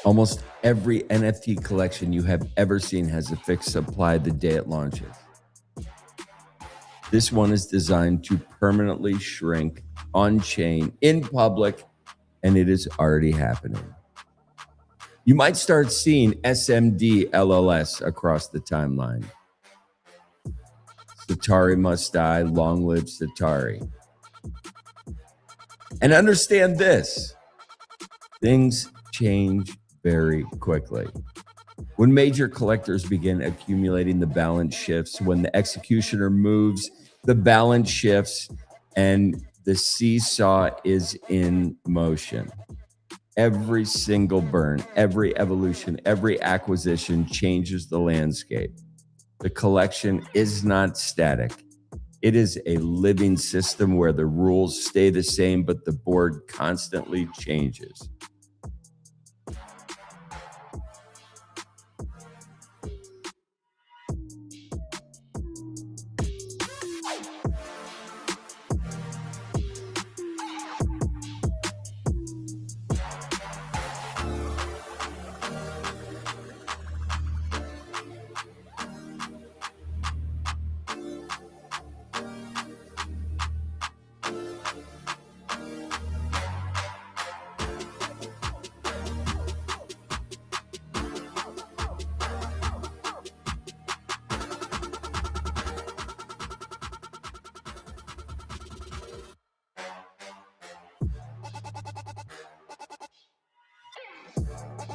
Almost every NFT collection you have ever seen has a fixed supply the day it launches. This one is designed to permanently shrink on chain in public, and it is already happening. You might start seeing SMD LLS across the timeline. Satari must die, long live Satari. And understand this, things change very quickly. When major collectors begin accumulating, the balance shifts. When the executioner moves, the balance shifts, and the seesaw is in motion. Every single burn, every evolution, every acquisition changes the landscape. The collection is not static. It is a living system where the rules stay the same, but the board constantly changes.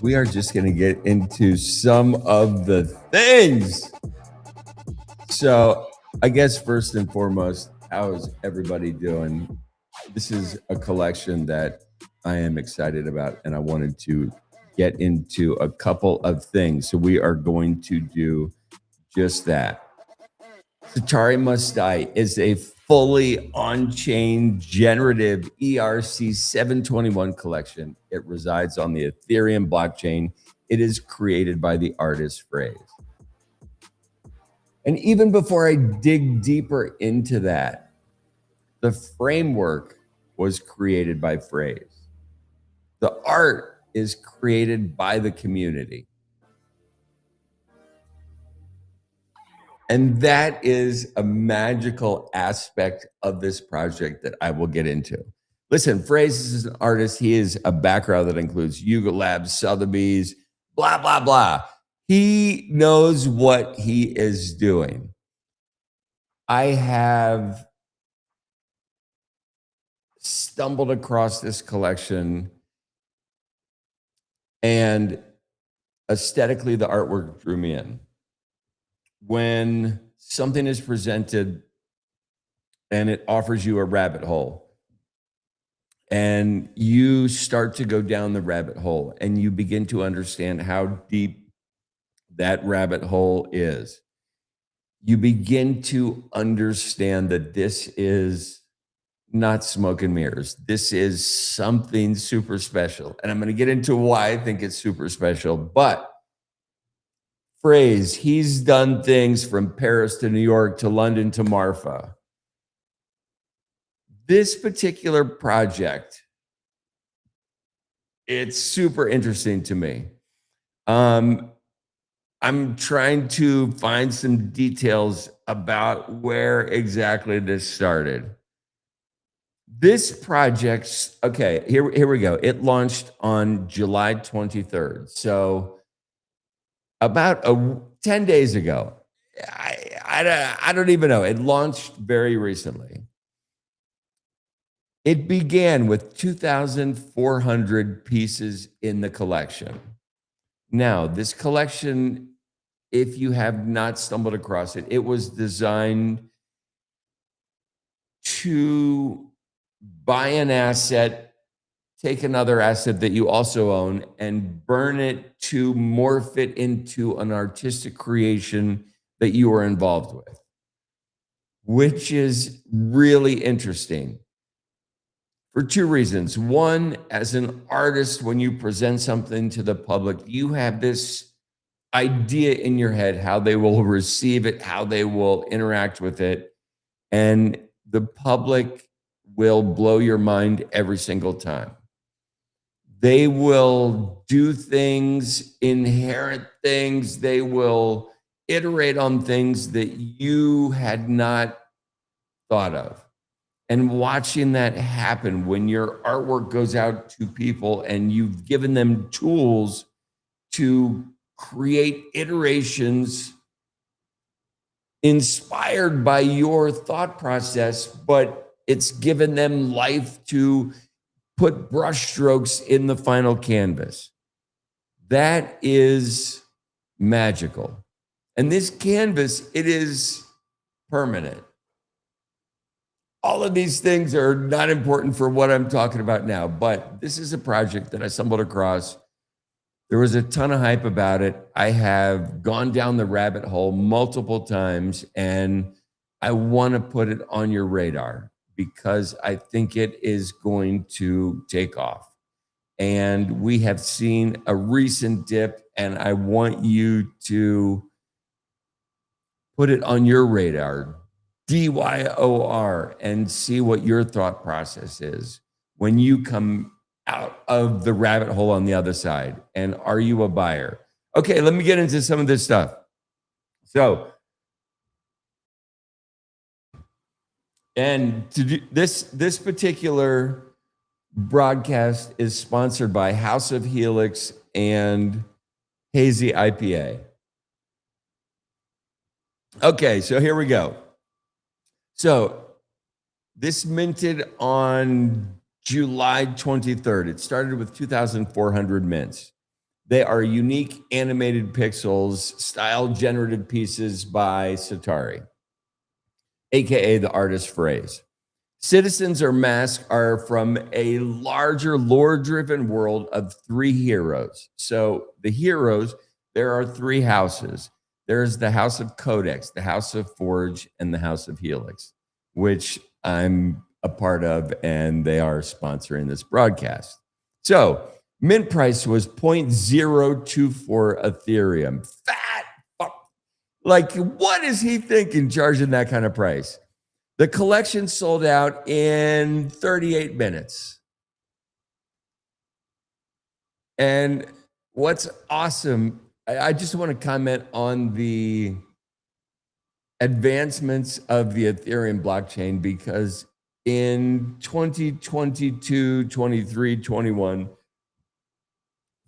We are just going to get into some of the things. So, I guess first and foremost, how is everybody doing? This is a collection that I am excited about, and I wanted to get into a couple of things. So, we are going to do just that. Satari Must Die is a fully on-chain generative ERC 721 collection. It resides on the Ethereum blockchain. It is created by the artist Phrase. And even before I dig deeper into that, the framework was created by Phrase. The art is created by the community. And that is a magical aspect of this project that I will get into. Listen, Phrase is an artist. He is a background that includes Yuga Labs, Sotheby's, blah, blah, blah. He knows what he is doing. I have stumbled across this collection, and aesthetically, the artwork drew me in. When something is presented and it offers you a rabbit hole, and you start to go down the rabbit hole and you begin to understand how deep that rabbit hole is, you begin to understand that this is not smoke and mirrors. This is something super special. And I'm going to get into why I think it's super special. But Phrase, he's done things from Paris to New York to London to Marfa. This particular project, it's super interesting to me. I'm trying to find some details about where exactly this started. This project, okay, here we go. It launched on July 23rd. So about 10 days ago. I don't even know. It launched very recently. It began with 2,400 pieces in the collection. Now, this collection, if you have not stumbled across it, it was designed to buy an asset, take another asset that you also own, and burn it to morph it into an artistic creation that you are involved with, which is really interesting for two reasons. One, as an artist, when you present something to the public, you have this idea in your head how they will receive it, how they will interact with it, and the public will blow your mind every single time. They will do things, inherit things. They will iterate on things that you had not thought of. And watching that happen when your artwork goes out to people and you've given them tools to create iterations inspired by your thought process, but it's given them life to put brushstrokes in the final canvas. That is magical. And this canvas, it is permanent. All of these things are not important for what I'm talking about now, but this is a project that I stumbled across. There was a ton of hype about it. I have gone down the rabbit hole multiple times, and I want to put it on your radar because I think it is going to take off. And we have seen a recent dip, and I want you to put it on your radar, DYOR, and see what your thought process is when you come out of the rabbit hole on the other side. And are you a buyer? Okay, let me get into some of this stuff. So, and to do this particular broadcast is sponsored by House of Helix and Hazy IPA. Okay, so here we go. So this minted on July 23rd. It started with 2,400 mints. They are unique animated pixels, style generative pieces by Satari, aka the artist phrase. Citizens or masks are from a larger lore-driven world of three heroes. So the heroes, there are three houses. There's the House of Codex, the House of Forge, and the House of Helix, which I'm a part of, and they are sponsoring this broadcast. So mint price was 0.024 Ethereum. Fat fuck. Like, what is he thinking charging that kind of price? The collection sold out in 38 minutes. And what's awesome, I just want to comment on the advancements of the Ethereum blockchain, because in 2022, 23, 21,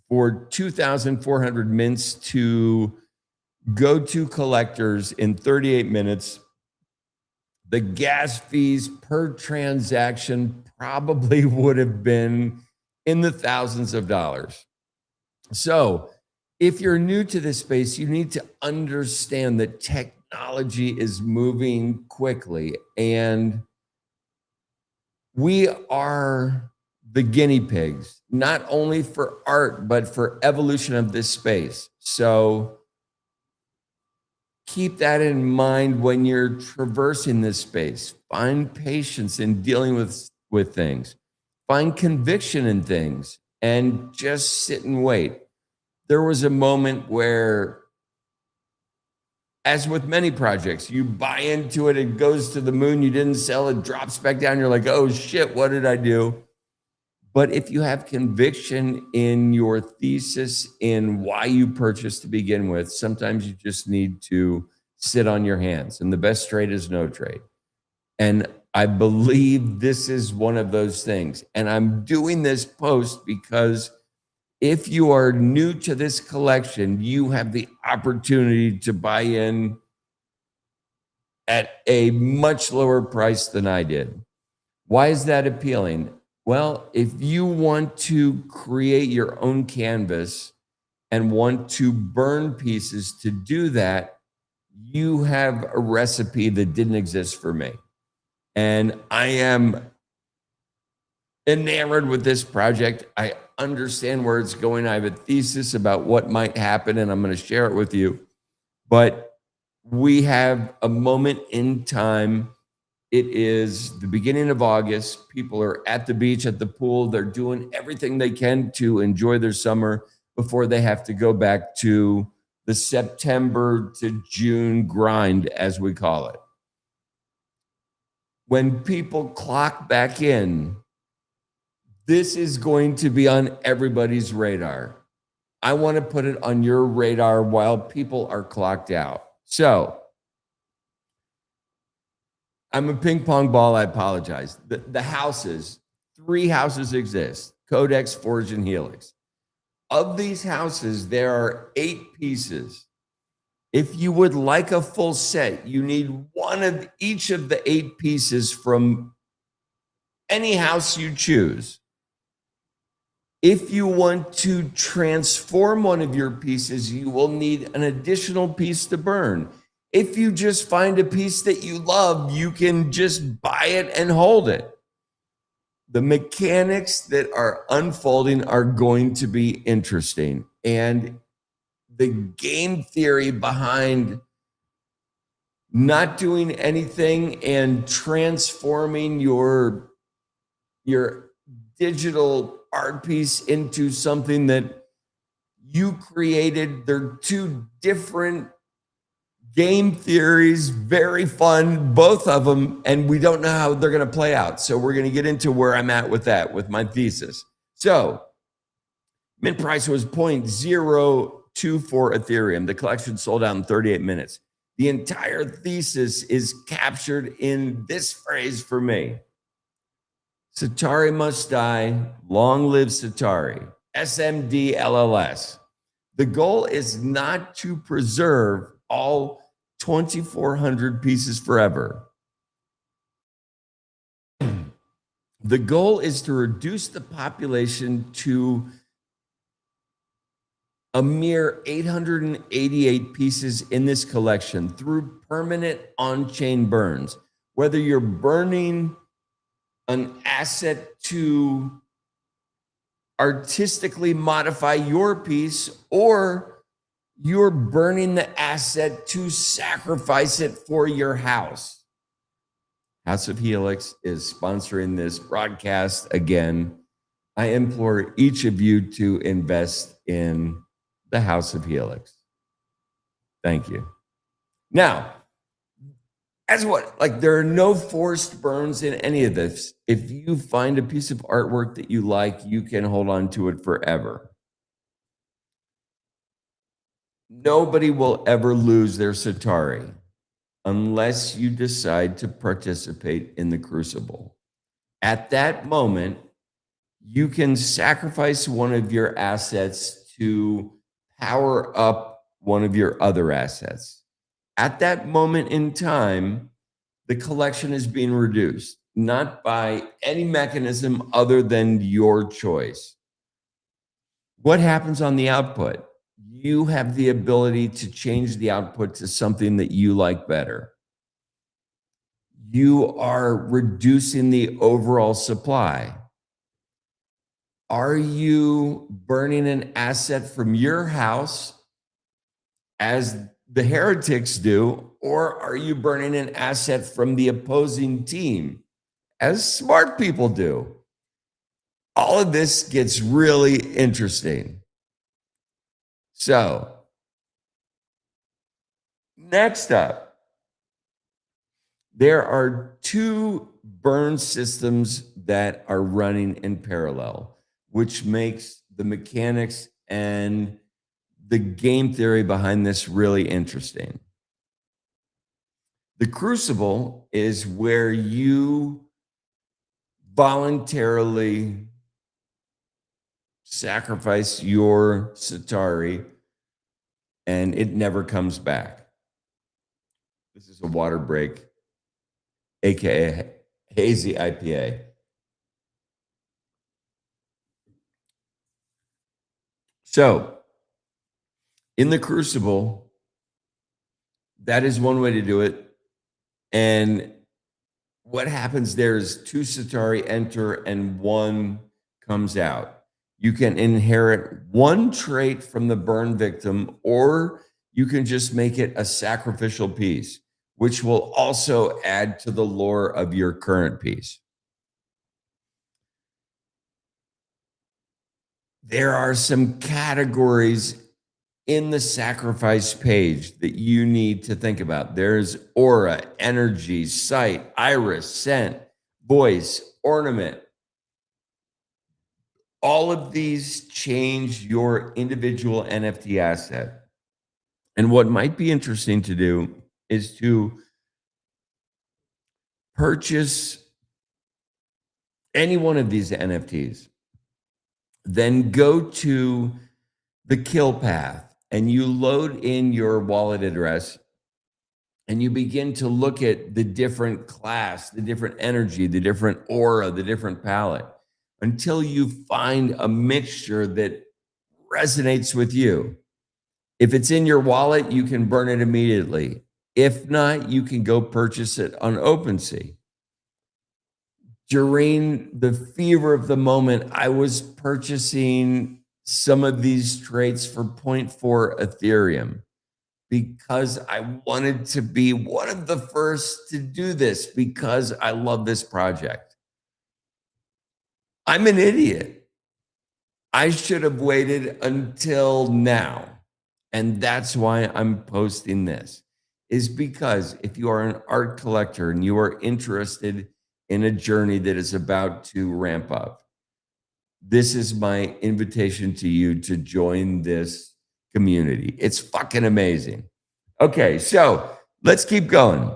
for 2,400 mints to go to collectors in 38 minutes, the gas fees per transaction probably would have been in the thousands of dollars. So if you're new to this space, you need to understand that technology is moving quickly, and we are the guinea pigs, not only for art, but for evolution of this space. So keep that in mind when you're traversing this space. Find patience in dealing with things. Find conviction in things, and just sit and wait. There was a moment where, as with many projects, you buy into it, it goes to the moon, you didn't sell it, drops back down, you're like, oh shit, what did I do? But if you have conviction in your thesis, in why you purchased to begin with, sometimes you just need to sit on your hands. And the best trade is no trade. And I believe this is one of those things. And I'm doing this post because if you are new to this collection, you have the opportunity to buy in at a much lower price than I did. Why is that appealing? Well, if you want to create your own canvas and want to burn pieces to do that, you have a recipe that didn't exist for me. And I am enamored with this project. I understand where it's going. I have a thesis about what might happen, and I'm going to share it with you. But we have a moment in time. It is the beginning of August. People are at the beach, at the pool. They're doing everything they can to enjoy their summer before they have to go back to the September to June grind, as we call it. When people clock back in, This is going to be on everybody's radar. I want to put it on your radar while people are clocked out. So I'm a ping pong ball. I apologize. The houses, 3 houses exist: Codex, Forge, and Helix. Of these houses, there are 8 pieces. If you would like a full set, you need one of each of the 8 pieces from any house you choose. If you want to transform one of your pieces, you will need an additional piece to burn. If you just find a piece that you love, you can just buy it and hold it. The mechanics that are unfolding are going to be interesting. And the game theory behind not doing anything and transforming your digital art piece into something that you created. They're 2 different game theories, very fun, both of them, and we don't know how they're going to play out. So we're going to get into where I'm at with that, with my thesis. So mint price was 0.024 Ethereum. The collection sold out in 38 minutes. The entire thesis is captured in this phrase for me: Satari must die. Long live Satari. SMD LLS. The goal is not to preserve all 2,400 pieces forever. The goal is to reduce the population to a mere 888 pieces in this collection through permanent on-chain burns. Whether you're burning an asset to artistically modify your piece, or you're burning the asset to sacrifice it for your house. House of Helix is sponsoring this broadcast. Again, I implore each of you to invest in the House of Helix. Thank you. Now, there are no forced burns in any of this. If you find a piece of artwork that you like, you can hold on to it forever. Nobody will ever lose their Satari unless you decide to participate in the crucible. At that moment, you can sacrifice one of your assets to power up one of your other assets. At that moment in time, the collection is being reduced, not by any mechanism other than your choice. What happens on the output? You have the ability to change the output to something that you like better. You are reducing the overall supply. Are you burning an asset from your house as the heretics do, or are you burning an asset from the opposing team as smart people do? All of this gets really interesting. So, next up, there are 2 burn systems that are running in parallel, which makes the mechanics and the game theory behind this really interesting. The crucible is where you voluntarily sacrifice your Satari and it never comes back. This is a water break, aka hazy IPA. So, in the crucible, that is one way to do it. And what happens there is 2 Satari enter and 1 comes out. You can inherit 1 trait from the burn victim, or you can just make it a sacrificial piece, which will also add to the lore of your current piece. There are some categories in the sacrifice page that you need to think about. There's aura, energy, sight, iris, scent, voice, ornament. All of these change your individual NFT asset. And what might be interesting to do is to purchase any one of these NFTs, then go to the kill path and you load in your wallet address and you begin to look at the different class, the different energy, the different aura, the different palette until you find a mixture that resonates with you. If it's in your wallet, you can burn it immediately. If not, you can go purchase it on OpenSea. During the fever of the moment, I was purchasing some of these traits for zero point 0.4 Ethereum because I wanted to be one of the first to do this because I love this project. I'm an idiot. I should have waited until now. And that's why I'm posting this, is because if you are an art collector and you are interested in a journey that is about to ramp up, this is my invitation to you to join this community. It's fucking amazing. Okay, so let's keep going.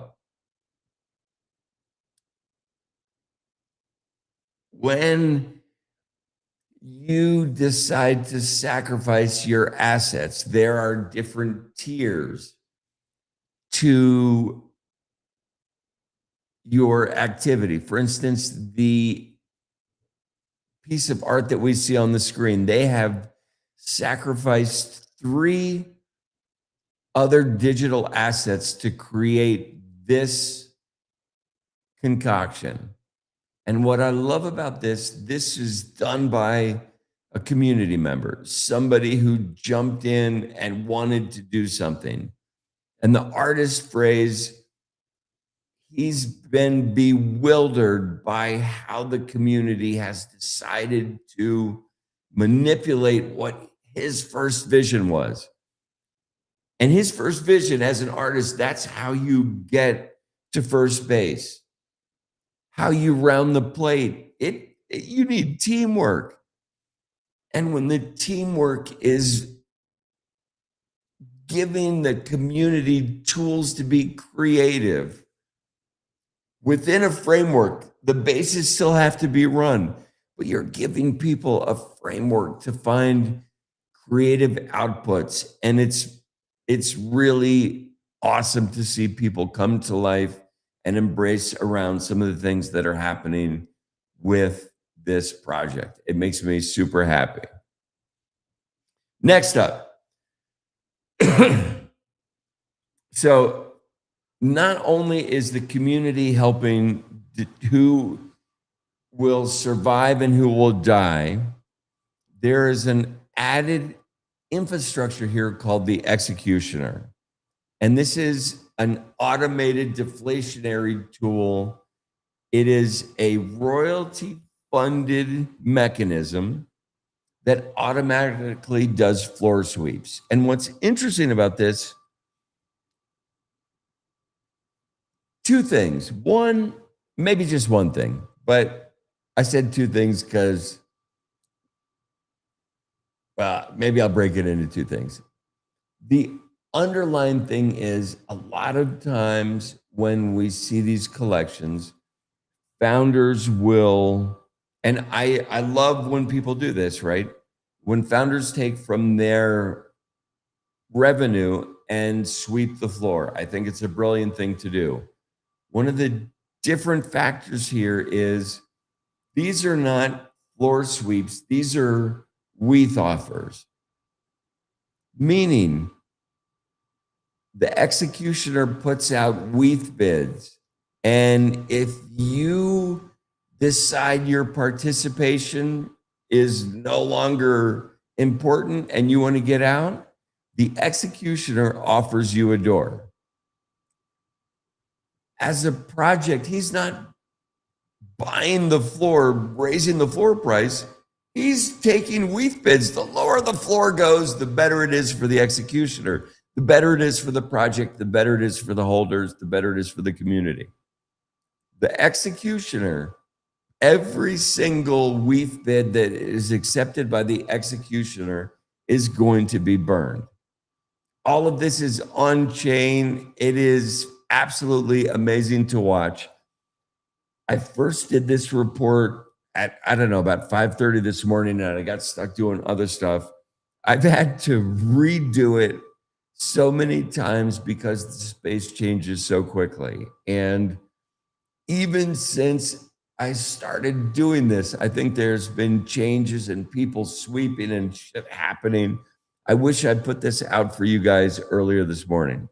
When you decide to sacrifice your assets, there are different tiers to your activity. For instance, the piece of art that we see on the screen, they have sacrificed 3 other digital assets to create this concoction. And what I love about this is done by a community member, somebody who jumped in and wanted to do something. And the artist phrase, he's been bewildered by how the community has decided to manipulate what his first vision was. And his first vision as an artist, that's how you get to first base, how you round the plate. You need teamwork. And when the teamwork is giving the community tools to be creative within a framework, the bases still have to be run, but you're giving people a framework to find creative outputs. And it's really awesome to see people come to life and embrace around some of the things that are happening with this project. It makes me super happy. Next up. So not only is the community helping who will survive and who will die, there is an added infrastructure here called the executioner. And this is an automated deflationary tool. It is a royalty funded mechanism that automatically does floor sweeps. And what's interesting about this, 2 things. One, maybe just one thing, but I said 2 things because, well, maybe I'll break it into 2 things. The underlying thing is a lot of times when we see these collections, founders will, and I love when people do this, right? When founders take from their revenue and sweep the floor. I think it's a brilliant thing to do. One of the different factors here is these are not floor sweeps, these are WETH offers, meaning the executioner puts out WETH bids. And if you decide your participation is no longer important and you want to get out, the executioner offers you a door. As a project, he's not buying the floor, raising the floor price. He's taking WETH bids. The lower the floor goes, the better it is for the executioner. The better it is for the project, the better it is for the holders, the better it is for the community. The executioner Every single WETH bid that is accepted by the executioner is going to be burned. All of this is on chain. It is absolutely amazing to watch. I first did this report at, I don't know, about 5:30 this morning, and I got stuck doing other stuff. I've had to redo it so many times because the space changes so quickly. And even since I started doing this, I think there's been changes and people sweeping and shit happening. I wish I'd put this out for you guys earlier this morning.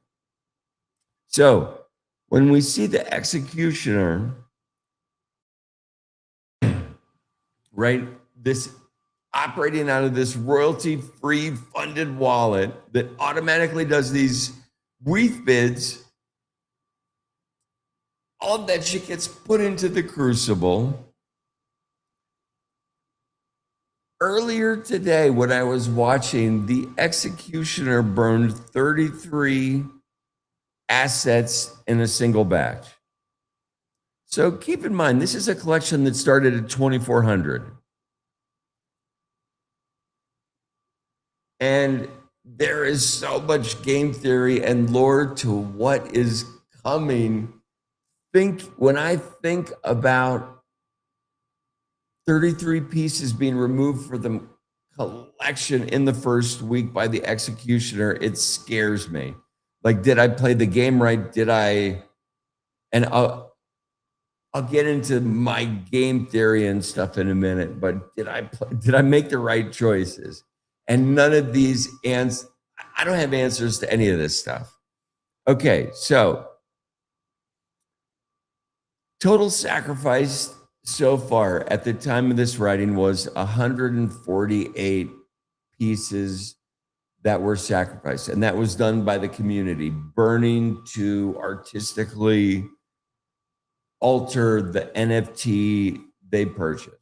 So when we see the executioner, right, this operating out of this royalty-free funded wallet that automatically does these WETH bids, all of that shit gets put into the crucible. Earlier today, when I was watching, the executioner burned 33 assets in a single batch. So keep in mind, this is a collection that started at 2,400. And there is so much game theory and lore to what is coming. When I think about 33 pieces being removed for the collection in the first week by the executioner, it scares me. Like, did I play the game right? Did I? And I'll get into my game theory and stuff in a minute, but did I make the right choices? And none of these I don't have answers to any of this stuff. Okay, so total sacrifice so far at the time of this writing was 148 pieces that were sacrificed. And that was done by the community, burning to artistically alter the NFT they purchased.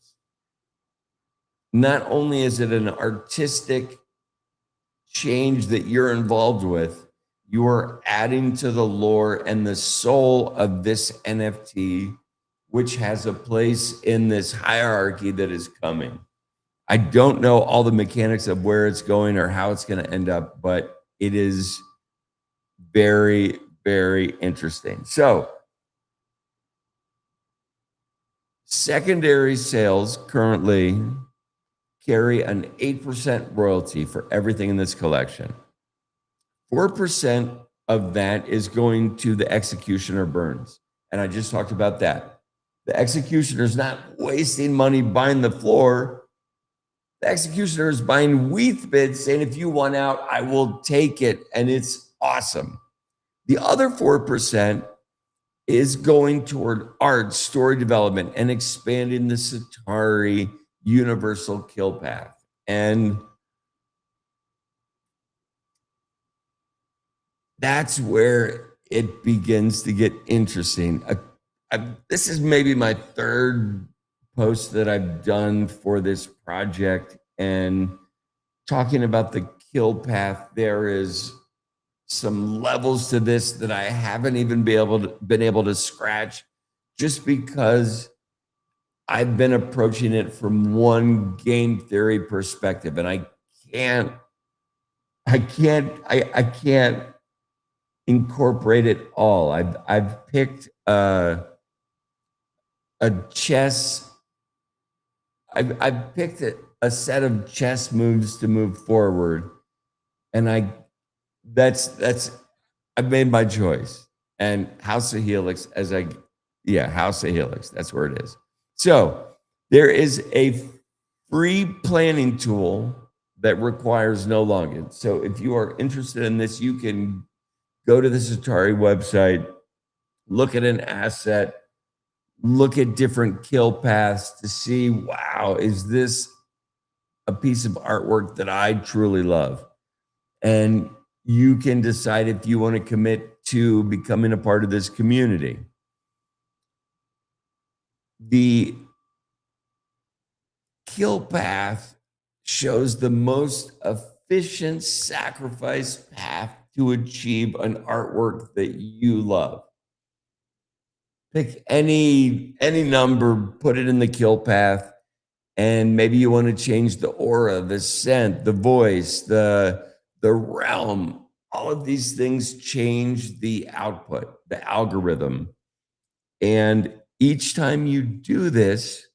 Not only is it an artistic change that you're involved with, you are adding to the lore and the soul of this NFT, which has a place in this hierarchy that is coming. I don't know all the mechanics of where it's going or how it's going to end up, but it is very, very interesting. So, secondary sales currently carry an 8% royalty for everything in this collection. 4% of that is going to the executioner burns. And I just talked about that. The executioner is not wasting money buying the floor. The executioner is buying WETH bids, saying, if you want out, I will take it. And it's awesome. The other 4% is going toward art, story development, and expanding the Satari universal kill path. And that's where it begins to get interesting. This is maybe my third post that I've done for this project, and talking about the kill path, there is some levels to this that I haven't even been able to scratch, just because I've been approaching it from one game theory perspective, and I can't incorporate it all. I've picked a chess. I've picked a set of chess moves to move forward, and I've made my choice. And House of Helix, House of Helix, that's where it is. So there is a free planning tool that requires no login. So if you are interested in this, you can go to the Satari website, look at an asset, look at different kill paths to see, wow, is this a piece of artwork that I truly love? And you can decide if you want to commit to becoming a part of this community. The kill path shows the most efficient sacrifice path to achieve an artwork that you love. Pick any number, put it in the kill path, and maybe you want to change the aura, the scent, the voice, the realm. All of these things change the output, the algorithm. And each time you do this,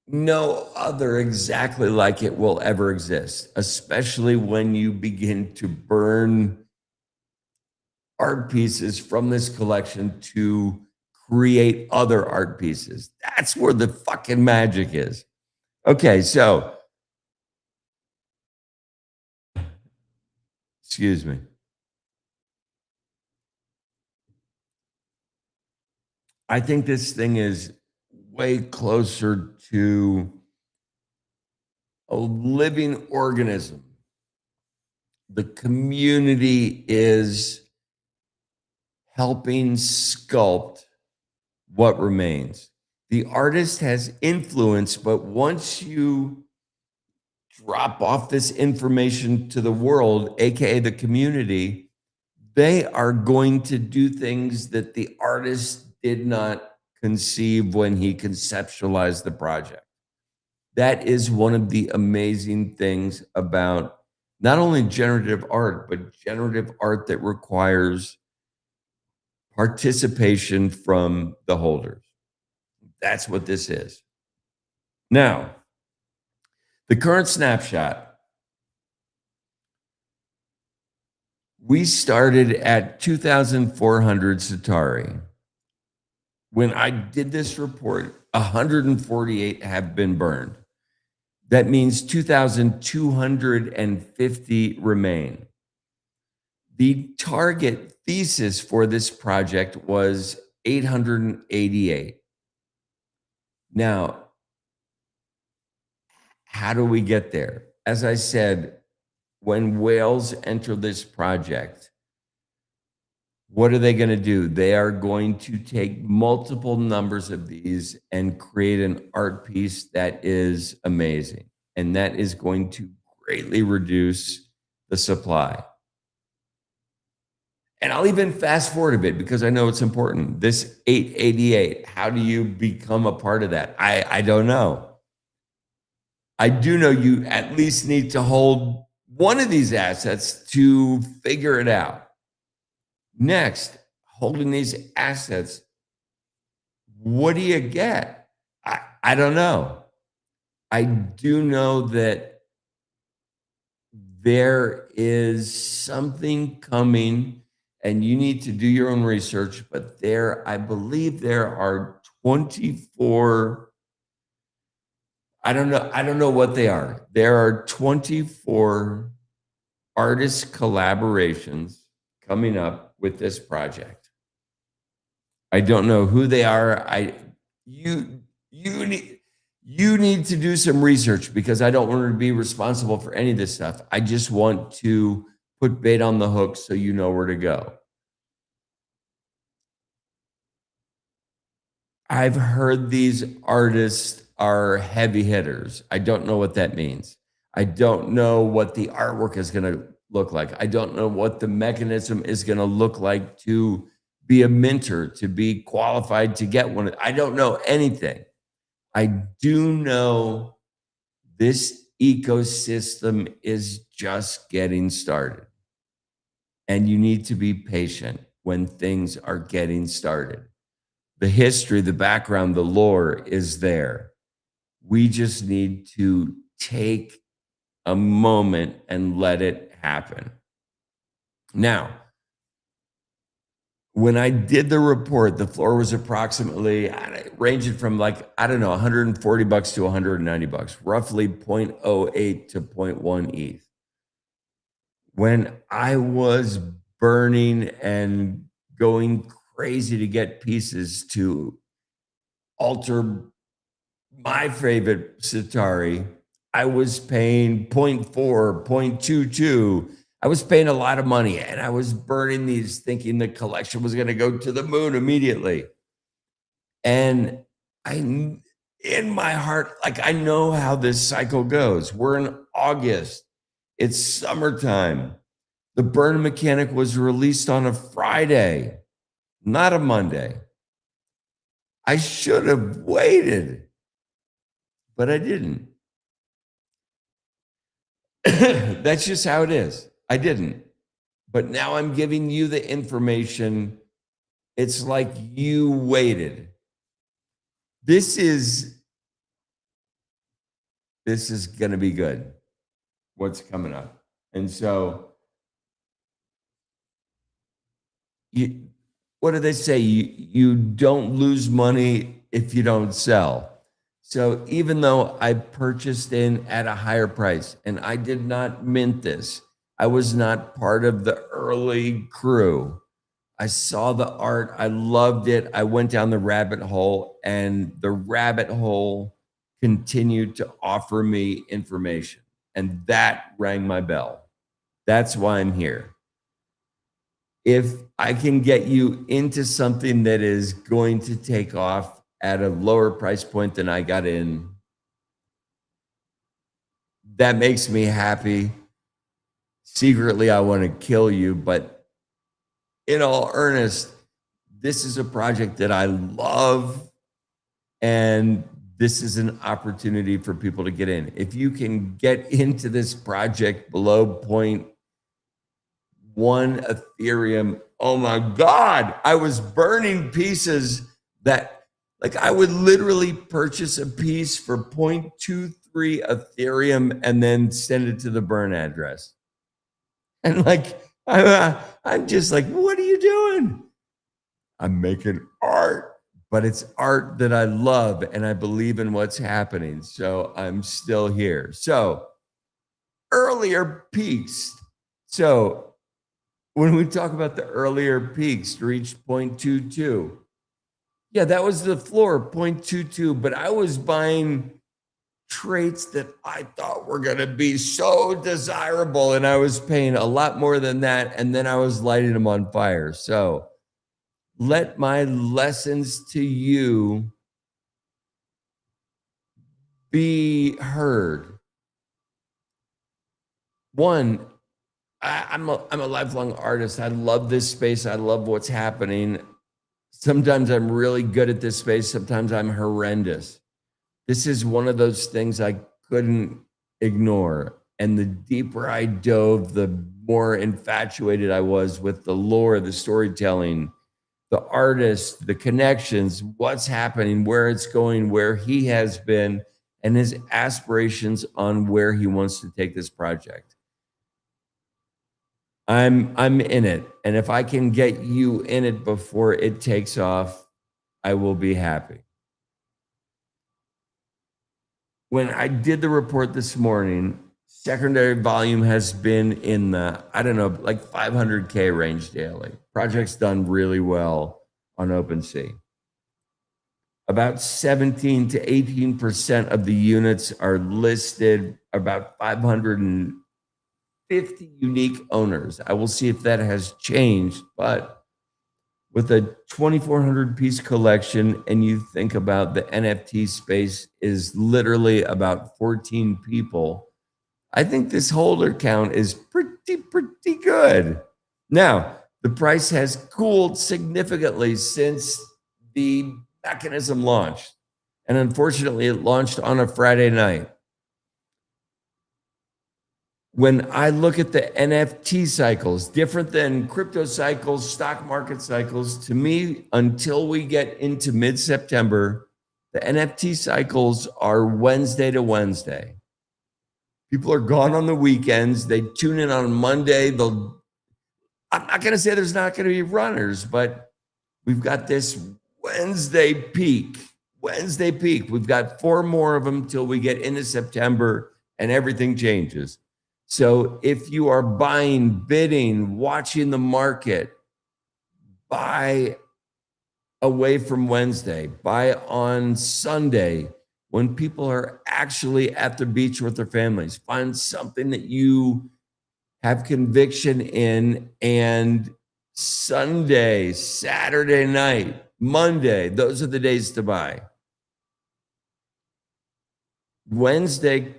no other exactly like it will ever exist, especially when you begin to burn art pieces from this collection to create other art pieces. That's where the fucking magic is. Okay, so excuse me. I think this thing is way closer to a living organism. The community is helping sculpt what remains. The artist has influence, but once you drop off this information to the world, AKA the community, they are going to do things that the artist did not conceive when he conceptualized the project. That is one of the amazing things about not only generative art, but generative art that requires participation from the holders. That's what this is. Now, the current snapshot, we started at 2,400 Satari. When I did this report, 148 have been burned. That means 2,250 remain. The target thesis for this project was 888. Now, how do we get there? As I said, when whales enter this project, what are they going to do? They are going to take multiple numbers of these and create an art piece that is amazing. And that is going to greatly reduce the supply. And I'll even fast forward a bit because I know it's important. This 888, how do you become a part of that? I don't know. I do know you at least need to hold one of these assets to figure it out. Next, holding these assets, what do you get? I don't know. I do know that there is something coming and you need to do your own research, but I believe there are 24, I don't know what they are. There are 24 artist collaborations coming up with this project. I don't know who they are. You need to do some research because I don't want to be responsible for any of this stuff. I just want to put bait on the hook so you know where to go. I've heard these artists are heavy hitters. I don't know what that means. I don't know what the artwork is going to look like. I don't know what the mechanism is going to look like to be a minter, to be qualified to get one. I don't know anything. I do know this ecosystem is just getting started. And you need to be patient when things are getting started. The history, the background, the lore is there. We just need to take a moment and let it happen. Now, when I did the report, the floor was approximately ranging from like, I don't know, $140 to $190, roughly 0.08 to 0.1 ETH. When I was burning and going crazy to get pieces to alter my favorite Satari, I was paying 0.4, 0.22. I was paying a lot of money and I was burning these thinking the collection was going to go to the moon immediately. And in my heart, like I know how this cycle goes. We're in August. It's summertime. The burn mechanic was released on a Friday. not a Monday. I should have waited, but I didn't. That's just how it is. I didn't. But now I'm giving you the information. It's like you waited. This is going to be good. What's coming up. And so what do they say? You don't lose money if you don't sell. So even though I purchased in at a higher price and I did not mint this, I was not part of the early crew. I saw the art. I loved it. I went down the rabbit hole, and the rabbit hole continued to offer me information. And that rang my bell. That's why I'm here. If I can get you into something that is going to take off at a lower price point than I got in, that makes me happy. Secretly, I want to kill you, but in all earnest, this is a project that I love, and this is an opportunity for people to get in. If you can get into this project below 0.1 Ethereum, oh my God, I was burning pieces that, like, I would literally purchase a piece for 0.23 Ethereum and then send it to the burn address. And like, I'm just like, what are you doing? I'm making art, but it's art that I love and I believe in what's happening. So I'm still here. So earlier peaks. So when we talk about the earlier peaks reached 0.22, yeah, that was the floor, 0.22, but I was buying traits that I thought were going to be so desirable, and I was paying a lot more than that, and then I was lighting them on fire. So let my lessons to you be heard. One, I'm a lifelong artist. I love this space. I love what's happening. Sometimes I'm really good at this space. Sometimes I'm horrendous. This is one of those things I couldn't ignore. And the deeper I dove, the more infatuated I was with the lore, the storytelling, the artists, the connections, what's happening, where it's going, where he has been, and his aspirations on where he wants to take this project. I'm in it. And if I can get you in it before it takes off, I will be happy. When I did the report this morning, secondary volume has been in the, I don't know, like 500K range daily. Project's done really well on OpenSea. About 17 to 18% of the units are listed, about 550 unique owners. I will see if that has changed, but with a 2,400 piece collection, and you think about the NFT space is literally about 14 people, I think this holder count is pretty good. Now, the price has cooled significantly since the mechanism launched. And unfortunately, it launched on a Friday night. When I look at the NFT cycles, different than crypto cycles, stock market cycles, to me, until we get into mid-September, the NFT cycles are Wednesday to Wednesday. People are gone on the weekends. They tune in on Monday. I'm not going to say there's not going to be runners, but we've got this Wednesday peak. We've got 4 more of them till we get into September and everything changes. So if you are buying, bidding, watching the market, buy away from Wednesday, buy on Sunday when people are actually at the beach with their families. Find something that you have conviction in, and Sunday, Saturday night, Monday, those are the days to buy. Wednesday,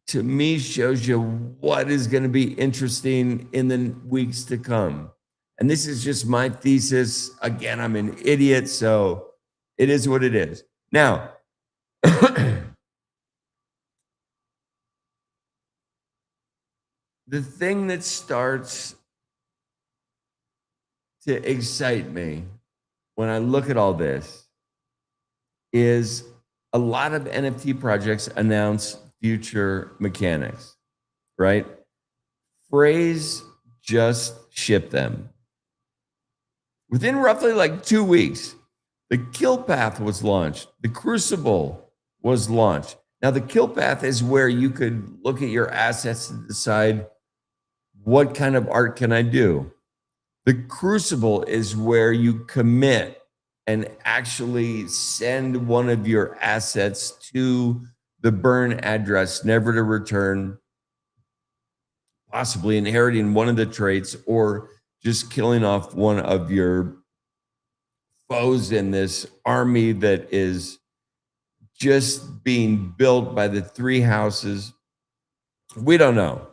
to me, shows you what is going to be interesting in the weeks to come. And this is just my thesis. Again, I'm an idiot, so it is what it is. Now, the thing that starts to excite me when I look at all this is a lot of NFT projects announce future mechanics, right? Phrase just ship them. Within roughly like 2 weeks, the kill path was launched. The crucible was launched. Now, the kill path is where you could look at your assets and decide what kind of art can I do. The crucible is where you commit and actually send one of your assets to the burn address, never to return, possibly inheriting one of the traits or just killing off one of your foes in this army that is just being built by the three houses. We don't know.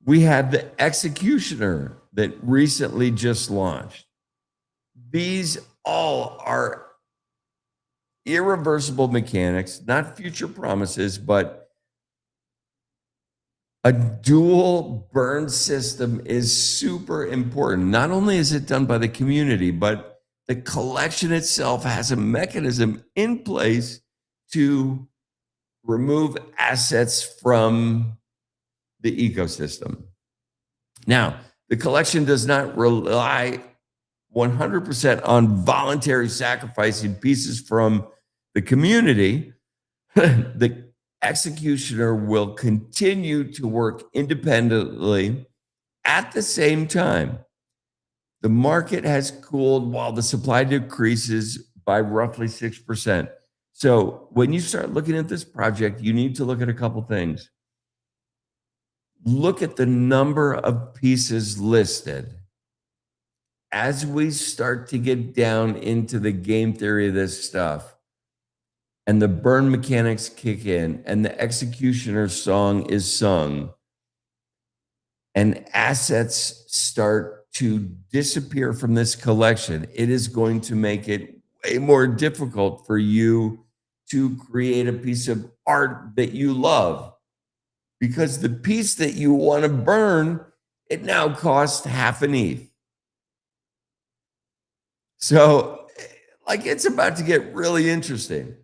We had the executioner that recently just launched. These all are irreversible mechanics, not future promises, but a dual burn system is super important. Not only is it done by the community, but the collection itself has a mechanism in place to remove assets from the ecosystem. Now, the collection does not rely 100% on voluntary sacrificing pieces from the community. The executioner will continue to work independently. At the same time, the market has cooled while the supply decreases by roughly 6%. So when you start looking at this project, you need to look at a couple things. Look at the number of pieces listed. As we start to get down into the game theory of this stuff, and the burn mechanics kick in, and the executioner's song is sung, and assets start to disappear from this collection, it is going to make it way more difficult for you to create a piece of art that you love. Because the piece that you want to burn, it now costs half an ETH. So, like, it's about to get really interesting.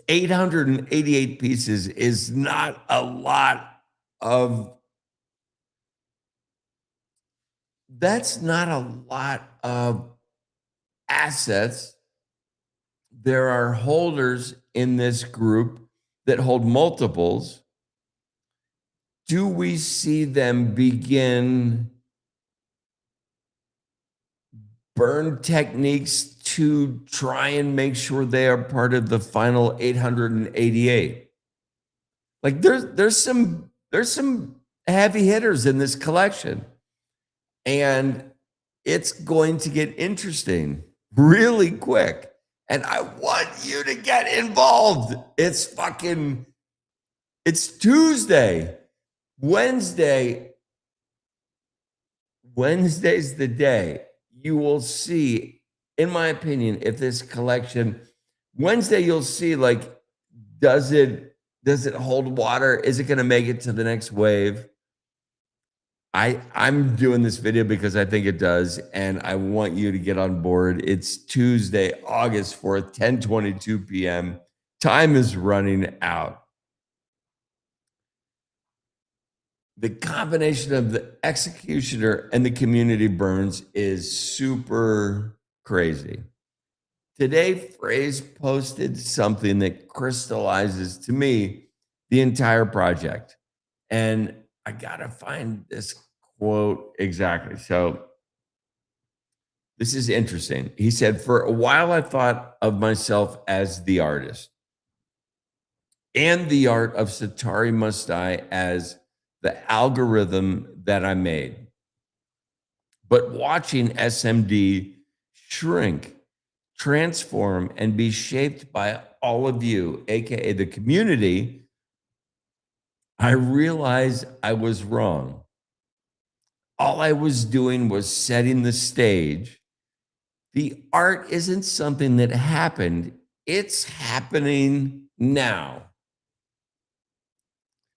888 pieces is not a lot of, that's not a lot of assets. There are holders in this group that hold multiples. Do we see them begin burn techniques to try and make sure they are part of the final 888? Like there's some heavy hitters in this collection, and it's going to get interesting really quick. And I want you to get involved. It's Tuesday. Wednesday's the day you will see, in my opinion, if this collection, Wednesday you'll see, like, does it hold water? Is it going to make it to the next wave? I'm doing this video because I think it does, and I want you to get on board. It's Tuesday, August 4th, 10:22 p.m. Time is running out. The combination of the executioner and the community burns is super crazy. Today, Phrase posted something that crystallizes to me the entire project. And I got to find this quote exactly. So this is interesting. He said, "For a while, I thought of myself as the artist and the art of Satari Must Die as the algorithm that I made. But watching SMD shrink, transform, and be shaped by all of you, AKA the community, I realized I was wrong. All I was doing was setting the stage. The art isn't something that happened, it's happening now.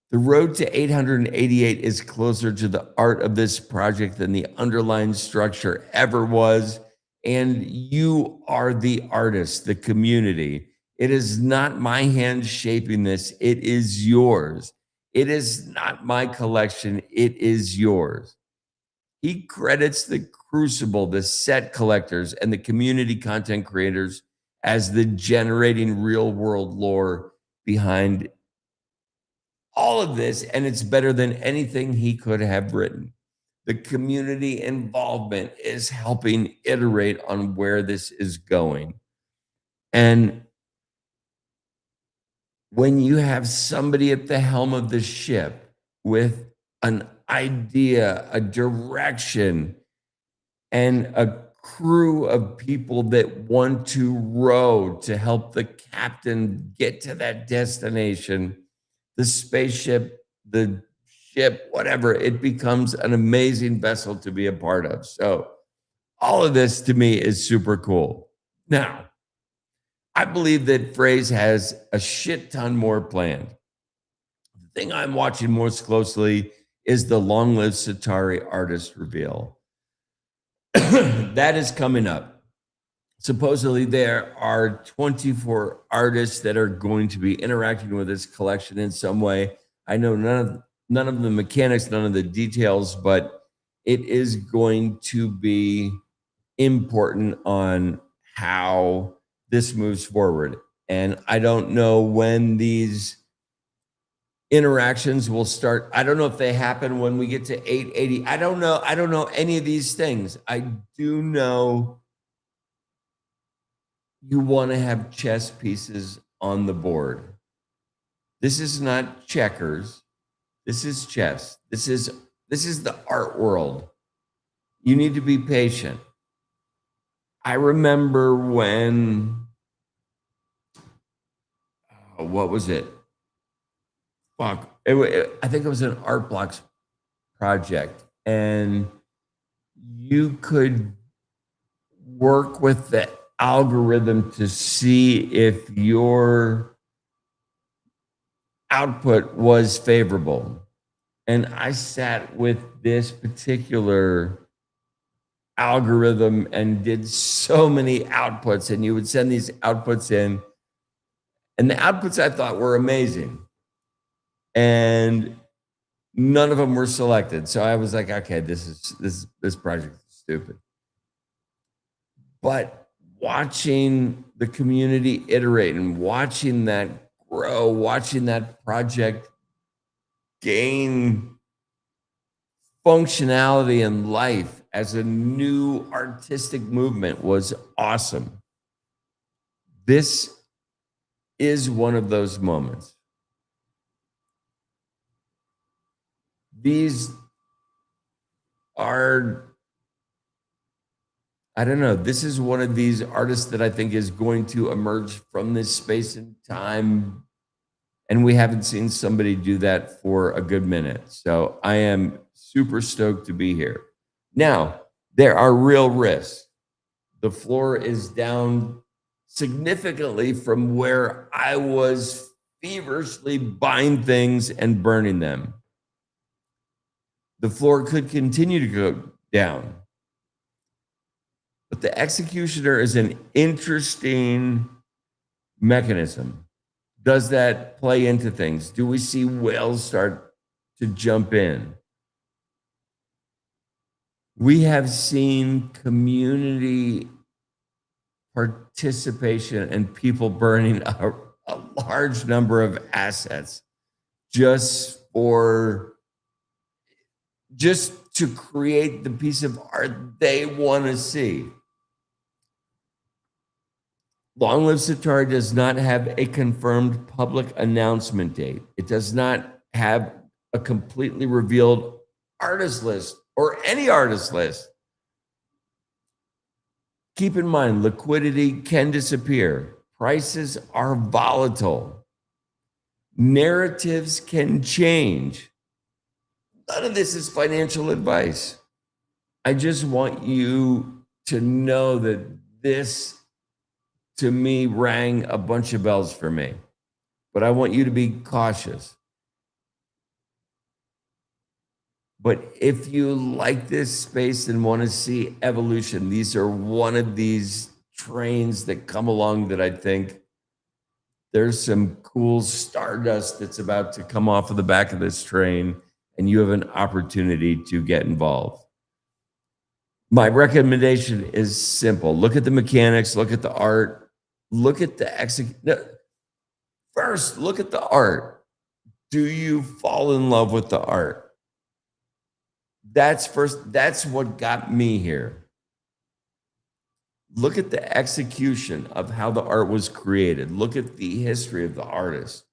The road to 888 is closer to the art of this project than the underlying structure ever was. And you are the artist, the community. It is not my hand shaping this, it is yours. It is not my collection, it is yours. He credits the Crucible, the set collectors, and the community content creators as the generating real world lore behind all of this, and it's better than anything he could have written. The community involvement is helping iterate on where this is going. And when you have somebody at the helm of the ship with an idea, a direction, and a crew of people that want to row to help the captain get to that destination, the spaceship, the ship, whatever, it becomes an amazing vessel to be a part of. So, all of this to me is super cool. Now, I believe that Phrase has a shit ton more planned. The thing I'm watching most closely is the Long Live Satari artist reveal. That is coming up. Supposedly, there are 24 artists that are going to be interacting with this collection in some way. I know none of the mechanics, none of the details, but it is going to be important on how this moves forward. And I don't know when these interactions will start. I don't know if they happen when we get to 880. I don't know. I don't know any of these things. I do know you want to have chess pieces on the board. This is not checkers. This is chess. This is the art world. You need to be patient. I remember when what was it? Fuck. I think it was an Art Blocks project, and you could work with the algorithm to see if your output was favorable. And I sat with this particular algorithm and did so many outputs, and you would send these outputs in, and the outputs I thought were amazing. And none of them were selected. So I was like, okay, this project is stupid. But watching the community iterate and watching that grow, watching that project gain functionality and life as a new artistic movement was awesome. This is one of those moments. These are, I don't know, this is one of these artists that I think is going to emerge from this space and time. And we haven't seen somebody do that for a good minute. So I am super stoked to be here. Now, there are real risks. The floor is down significantly from where I was feverishly buying things and burning them. The floor could continue to go down. But the executioner is an interesting mechanism. Does that play into things? Do we see whales start to jump in? We have seen community participation and people burning a large number of assets just to create the piece of art they want to see. Long Live Satari does not have a confirmed public announcement date. It does not have a completely revealed artist list or any artist list. Keep in mind, liquidity can disappear. Prices are volatile. Narratives can change. None of this is financial advice. I just want you to know that this, to me, rang a bunch of bells for me. But I want you to be cautious. But if you like this space and want to see evolution, these are one of these trains that come along that I think there's some cool stardust that's about to come off of the back of this train, and you have an opportunity to get involved. My recommendation is simple. Look at the mechanics, look at the art, look at the execution. First, look at the art. Do you fall in love with the art? That's first. That's what got me here. Look at the execution of how the art was created. Look at the history of the artist.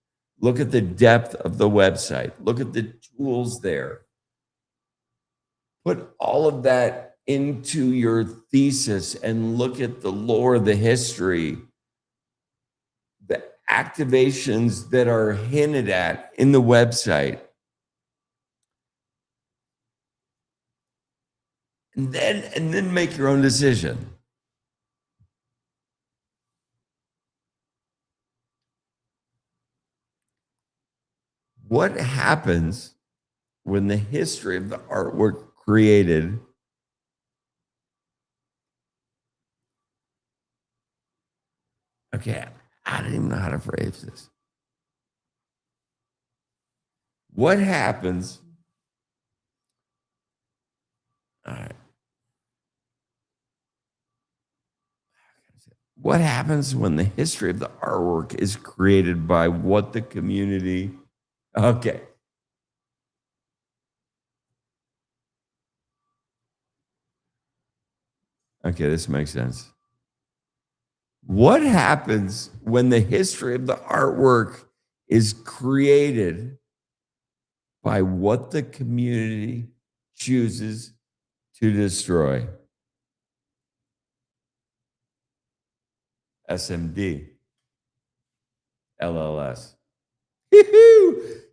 Look at the depth of the website. Look at the tools there. Put all of that into your thesis and look at the lore, the history, the activations that are hinted at in the website. And then make your own decision. What happens when the history of the artwork created okay, I don't even know how to phrase this. What happens? All right. What happens when the history of the artwork is created by what the community? Okay. Okay, this makes sense. What happens when the history of the artwork is created by what the community chooses to destroy? SMD, LLS.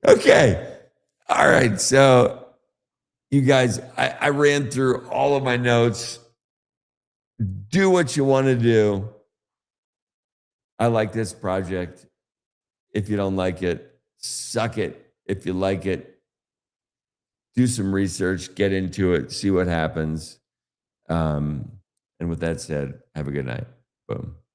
Okay. All right. So, you guys, I ran through all of my notes. Do what you want to do. I like this project. If you don't like it, suck it. If you like it, do some research, get into it, see what happens. And with that said, have a good night. Boom.